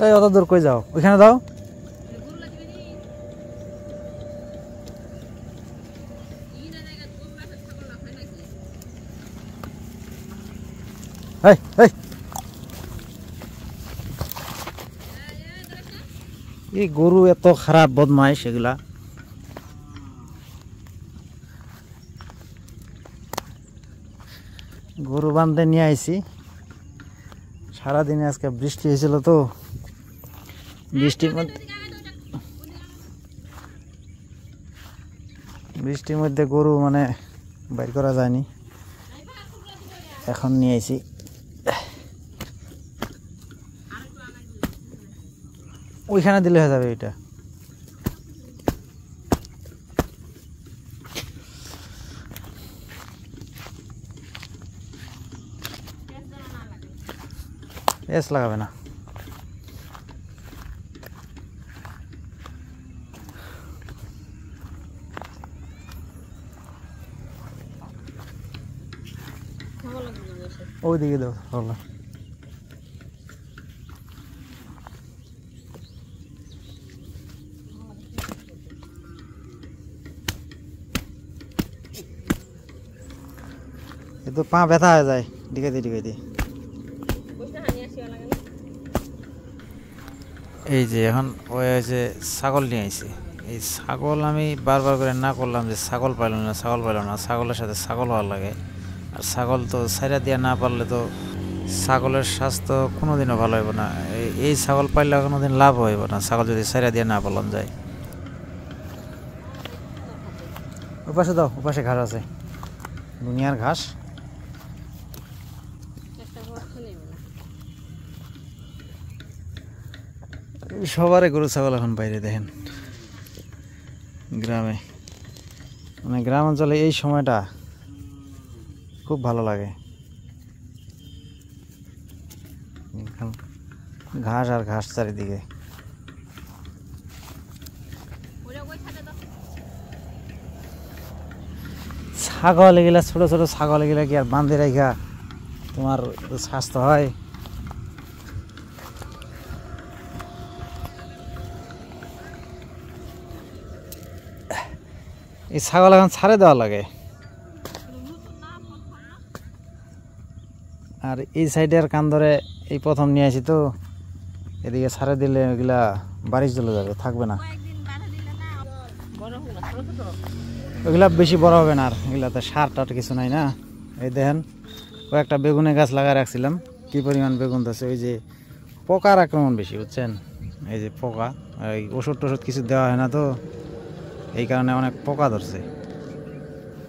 এই অত দূর কই যাও, ওইখানে দাও। এই এই এই গরু এত খারাপ বদমাইশ এগুলা। গরু বাঁধতে নিয়ে আইছি, সারাদিনে আজকে বৃষ্টি হয়েছিল তো, বৃষ্টির মধ্যে গরু মানে বাইর করা যায়নি, এখন নিয়ে আইছি। ওইখানে দিলে হয়ে যাবে এটা। এস লাগাবে না। ওইদিকে দাও হলো। এ তো পা ব্যথা হয়ে যায় ডিগাইতে ডিগাইতে। এই যে এখন ওই যে ছাগল নিয়ে আইছে, এই ছাগল আমি বারবার করে না করলাম যে ছাগল পাইল না, ছাগল পাইল না। ছাগলের সাথে ছাগল হওয়ার লাগে, আর ছাগল তো ছাইরা দিয়া না পারলে তো ছাগলের স্বাস্থ্য কোনোদিনও ভালো হইব না। এই ছাগল পাইলে কোনোদিন লাভ হইব না, ছাগল যদি ছাইরা দিয়ে না পালন যায়। ওপাশে দাও, ওপাশে ঘাস আছে, দুনিয়ার ঘাস। সবারই গরু ছাগল এখন বাইরে দেখেন গ্রামে, মানে গ্রাম অঞ্চলে এই সময়টা খুব ভালো লাগে। ঘাস আর ঘাস চারিদিকে। ছাগল এগুলা ছোট ছোট ছাগল এগুলা কি আর বাঁধে রাখা তোমার স্বাস্থ্য হয়? এই ছাগল এখন ছাড়ে দেওয়া লাগে। আর এই সাইডের কান ধরে এই প্রথম নিয়ে আসি তো, এদিকে ছাড়ে দিলে এগুলা বারিশ চলে যাবে, থাকবে না। ওইগুলা বেশি বড় হবে না, আর এগুলাতে সার টার কিছু নাই না। এই দেখেন কয়েকটা বেগুনের গাছ লাগাই রাখছিলাম, কি পরিমাণ বেগুন ধরছে। ওই যে পোকার আক্রমণ বেশি, বুঝছেন? এই যে পোকা, এই ওষুধ টষুধ কিছু দেওয়া হয় না তো, এই কারণে অনেক পোকা ধরছে।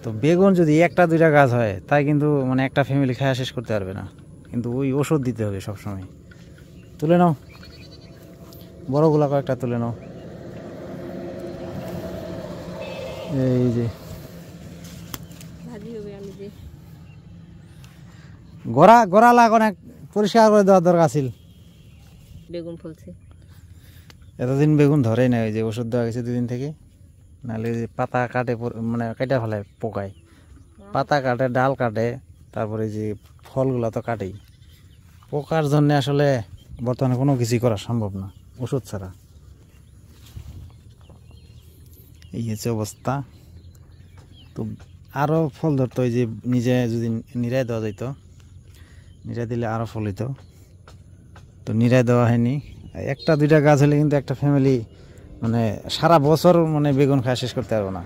তো বেগুন যদি একটা দুইটা গাছ হয় তাই কিন্তু মানে একটা ফ্যামিলি খাওয়া শেষ করতে পারবে না, কিন্তু ওই ওষুধ দিতে হবে সবসময়। তুলে নাও, বড়গুলা কয়েকটা তুলে নাও। এই যে গোড়া গোড়া লাগ অনেক পরিষ্কার করে দেওয়ার দরকার ছিল। বেগুন ফলছে, এতদিন বেগুন ধরেই না, ওই যে ওষুধ দেওয়া গেছে দুদিন থেকে। নাহলে যে পাতা কাটে, মানে কেটে ফেলায় পোকায়, পাতা কাটে, ডাল কাটে, তারপরে যে ফলগুলো তো কাটেই। পোকার জন্য আসলে বর্তমানে কোনো কিছুই করা সম্ভব না ওষুধ ছাড়া। এই হচ্ছে অবস্থা। তো আরও ফল ধরতো, ওই যে নিজে যদি নিরাই দেওয়া যেত, নিরাই দিলে আরও ফল হইতো। তো নিরাই দেওয়া হয়নি। একটা দুইটা গাছ হলে কিন্তু একটা ফ্যামিলি মানে সারা বছর মানে বেগুন খাওয়া শেষ করতে পারবো না।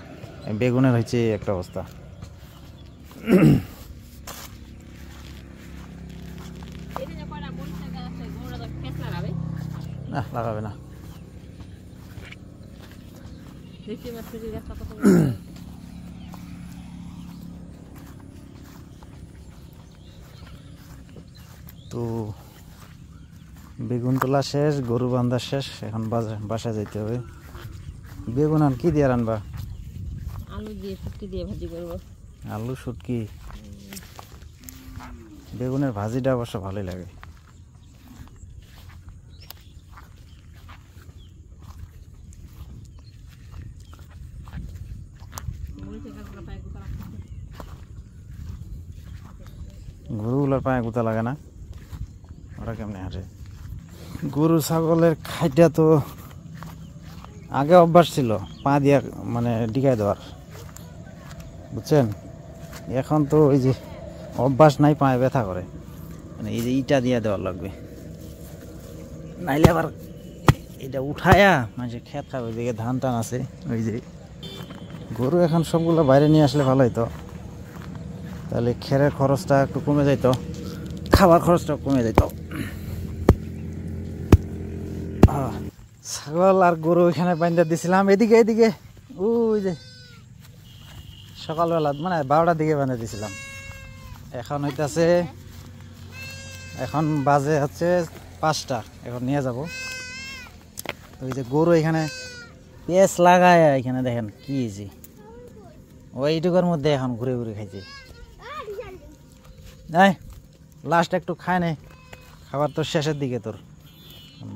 বেগুনের হচ্ছে একটা অবস্থা। না লাগাবে না। তো বেগুন তোলা শেষ, গরু বান্ধা শেষ, এখন বাসায় যাইতে হবে। বেগুন আর কি দিয়ে রান্না? আলু দিয়ে শুটকি দিয়ে ভাজি করবো। আলু শুটকি, বেগুনের ভাজিটা অবশ্য ভালোই লাগে। গরুগুলোর পায়ে গুতা লাগে না, ওরা কেমনে হাঁটে? গরু ছাগলের খাইটা তো আগে অভ্যাস ছিল পা দিয়া মানে ডিগাই দেওয়ার, বুঝছেন। এখন তো ওই যে অভ্যাস নাই, পায়ে ব্যথা করে, মানে এই যে ইটা দিয়া দেওয়ার লাগবে, নাইলে আবার এটা উঠায়া মানে খেত খাবে। ওইদিকে ধান টান আছে, ওই যে গরু এখন সবগুলো বাইরে নিয়ে আসলে ভালো হইতো, তাহলে খেরের খরচটা একটু কমে যাইত, খাবার খরচটা কমে যাইত। ছাগল আর গরু এখানে বাইন্দা দিছিলাম, এদিকে এদিকে ওই যে সকালবেলা মানে 12টার দিকে বাঁধা দিছিলাম। এখন হইতাছে, এখন বাজে হচ্ছে 5টা, এখন নিয়ে যাব। ওই যে গরু এখানে পেঁচ লাগায়, এখানে দেখেন কি যে ওইটুকুর মধ্যে এখন ঘুরে ঘুরে খাইছে। নাই লাস্ট একটু খায় নাই, খাবার তো শেষের দিকে, তোর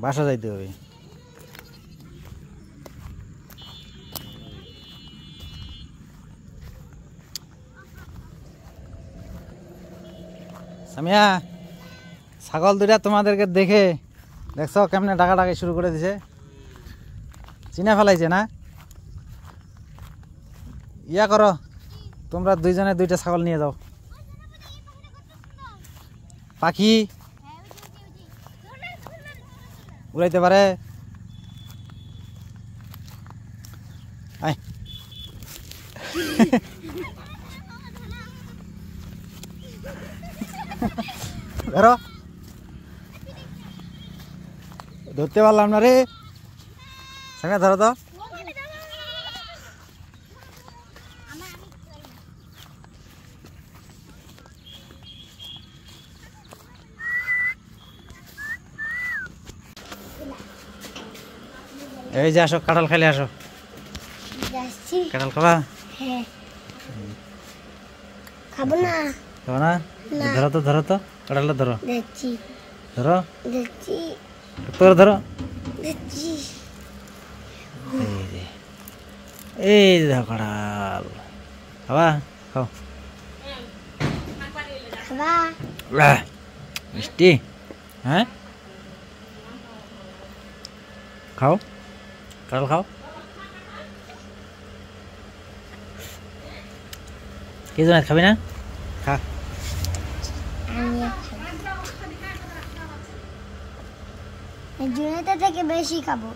বাসা যাইতে হবে। সামিয়া, ছাগল দুইটা তোমাদেরকে দেখে দেখছো কেমনে ডাকাডাকি শুরু করে দিছে, চিনা ফেলাইছে না? ইয়া করো, তোমরা দুইজনে 2টা ছাগল নিয়ে যাও। পাখি উড়াইতে পারে, আয় ধরো, ধরতে পারলাম না রে সামিয়া, ধরো তো। এই যে আসো, কাঁঠাল খাইলে আসো। কাঁঠাল খাবা? খাবো না। খাবো না? ধরো তো, ধরো তো, কাঁঠালটা ধরো, ধরো তোর, ধরো। এই যে দেখো কাঁঠাল, খাবা? খাও। মিষ্টি, হ্যাঁ খাও, কাঁঠাল খাও। কে জন খাবি না? খা। জুনেটা থেকে বেশি খাবো।